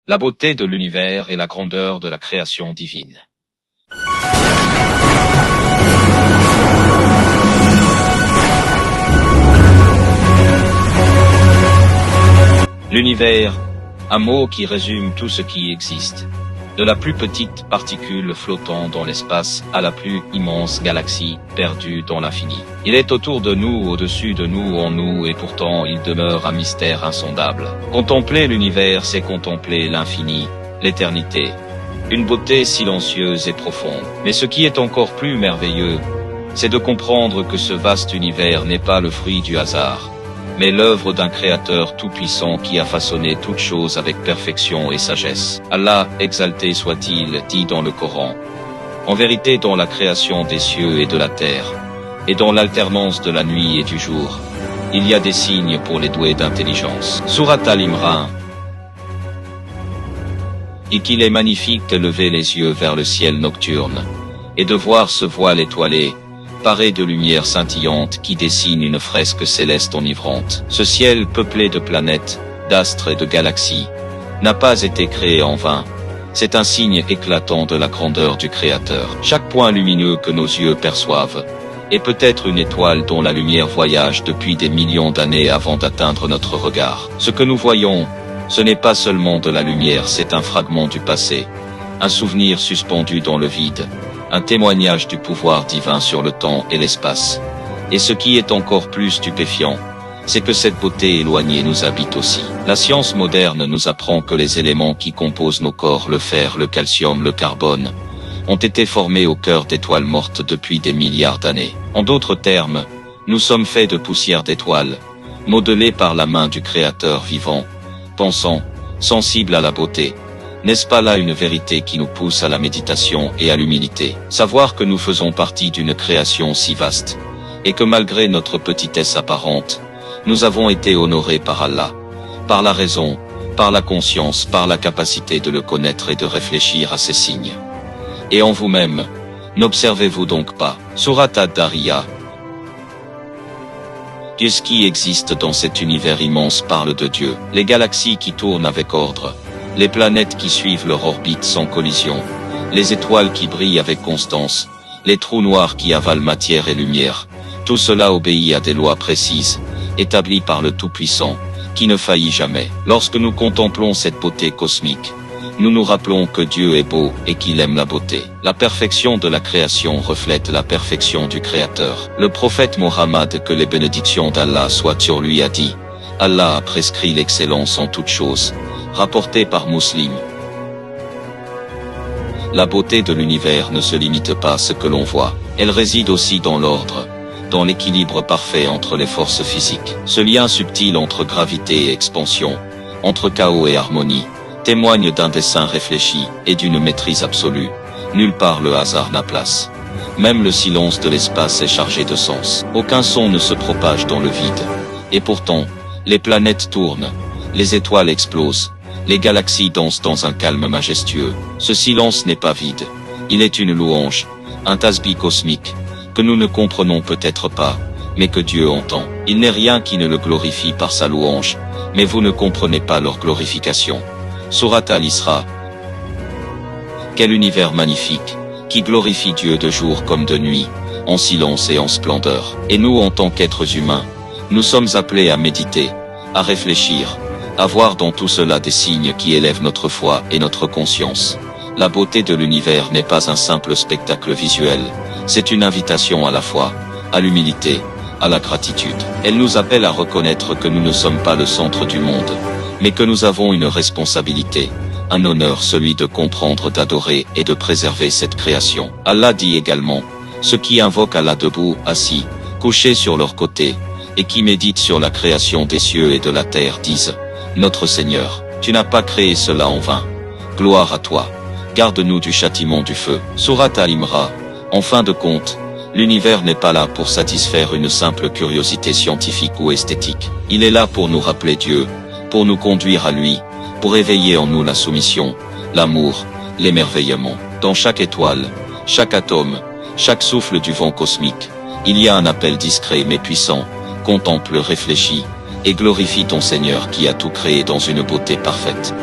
La beauté de l'univers et la grandeur de la création divine. L'univers, un mot qui résume tout ce qui existe. De la plus petite particule flottant dans l'espace à la plus immense galaxie perdue dans l'infini. Il est autour de nous, au-dessus de nous, en nous, et pourtant il demeure un mystère insondable. Contempler l'univers, c'est contempler l'infini, l'éternité. Une beauté silencieuse et profonde. Mais ce qui est encore plus merveilleux, c'est de comprendre que ce vaste univers n'est pas le fruit du hasard, mais l'œuvre d'un créateur tout-puissant qui a façonné toutes choses avec perfection et sagesse. Allah, exalté soit-il, dit dans le Coran. En vérité, dans la création des cieux et de la terre, et dans l'alternance de la nuit et du jour, il y a des signes pour les doués d'intelligence. Sourate Al-Imran. Et qu'il est magnifique de lever les yeux vers le ciel nocturne, et de voir ce voile étoilé, paré de lumière scintillante qui dessine une fresque céleste enivrante. Ce ciel peuplé de planètes, d'astres et de galaxies, n'a pas été créé en vain. C'est un signe éclatant de la grandeur du Créateur. Chaque point lumineux que nos yeux perçoivent est peut-être une étoile dont la lumière voyage depuis des millions d'années avant d'atteindre notre regard. Ce que nous voyons, ce n'est pas seulement de la lumière, c'est un fragment du passé, un souvenir suspendu dans le vide, un témoignage du pouvoir divin sur le temps et l'espace. Et ce qui est encore plus stupéfiant, c'est que cette beauté éloignée nous habite aussi. La science moderne nous apprend que les éléments qui composent nos corps, le fer, le calcium, le carbone, ont été formés au cœur d'étoiles mortes depuis des milliards d'années. En d'autres termes, nous sommes faits de poussière d'étoiles, modelés par la main du Créateur vivant, pensant, sensible à la beauté. N'est-ce pas là une vérité qui nous pousse à la méditation et à l'humilité? Savoir que nous faisons partie d'une création si vaste, et que malgré notre petitesse apparente, nous avons été honorés par Allah, par la raison, par la conscience, par la capacité de le connaître et de réfléchir à ces signes. Et en vous-même, n'observez-vous donc pas? Sourate Ad-Dariyah. Dieu qui existe dans cet univers immense parle de Dieu, les galaxies qui tournent avec ordre, les planètes qui suivent leur orbite sans collision, les étoiles qui brillent avec constance, les trous noirs qui avalent matière et lumière, tout cela obéit à des lois précises, établies par le Tout-Puissant, qui ne faillit jamais. Lorsque nous contemplons cette beauté cosmique, nous nous rappelons que Dieu est beau et qu'il aime la beauté. La perfection de la création reflète la perfection du Créateur. Le prophète Mohammed, que les bénédictions d'Allah soient sur lui, a dit: Allah a prescrit l'excellence en toutes choses. Rapporté par Muslim. La beauté de l'univers ne se limite pas à ce que l'on voit, elle réside aussi dans l'ordre, dans l'équilibre parfait entre les forces physiques. Ce lien subtil entre gravité et expansion, entre chaos et harmonie, témoigne d'un dessein réfléchi et d'une maîtrise absolue. Nulle part le hasard n'a place. Même le silence de l'espace est chargé de sens. Aucun son ne se propage dans le vide. Et pourtant, les planètes tournent, les étoiles explosent, les galaxies dansent dans un calme majestueux. Ce silence n'est pas vide. Il est une louange, un tasbih cosmique, que nous ne comprenons peut-être pas, mais que Dieu entend. Il n'est rien qui ne le glorifie par sa louange, mais vous ne comprenez pas leur glorification. Sourate Al-Isra. Quel univers magnifique, qui glorifie Dieu de jour comme de nuit, en silence et en splendeur. Et nous, en tant qu'êtres humains, nous sommes appelés à méditer, à réfléchir, à voir dans tout cela des signes qui élèvent notre foi et notre conscience. La beauté de l'univers n'est pas un simple spectacle visuel, c'est une invitation à la foi, à l'humilité, à la gratitude. Elle nous appelle à reconnaître que nous ne sommes pas le centre du monde, mais que nous avons une responsabilité, un honneur, celui de comprendre, d'adorer et de préserver cette création. Allah dit également: ceux qui invoquent Allah debout, assis, couchés sur leur côté, et qui méditent sur la création des cieux et de la terre disent: Notre Seigneur, tu n'as pas créé cela en vain. Gloire à toi. Garde-nous du châtiment du feu. Sourate Al-Imran. En fin de compte, l'univers n'est pas là pour satisfaire une simple curiosité scientifique ou esthétique. Il est là pour nous rappeler Dieu, pour nous conduire à lui, pour éveiller en nous la soumission, l'amour, l'émerveillement. Dans chaque étoile, chaque atome, chaque souffle du vent cosmique, il y a un appel discret mais puissant. Contemple, réfléchis, et glorifie ton Seigneur qui a tout créé dans une beauté parfaite.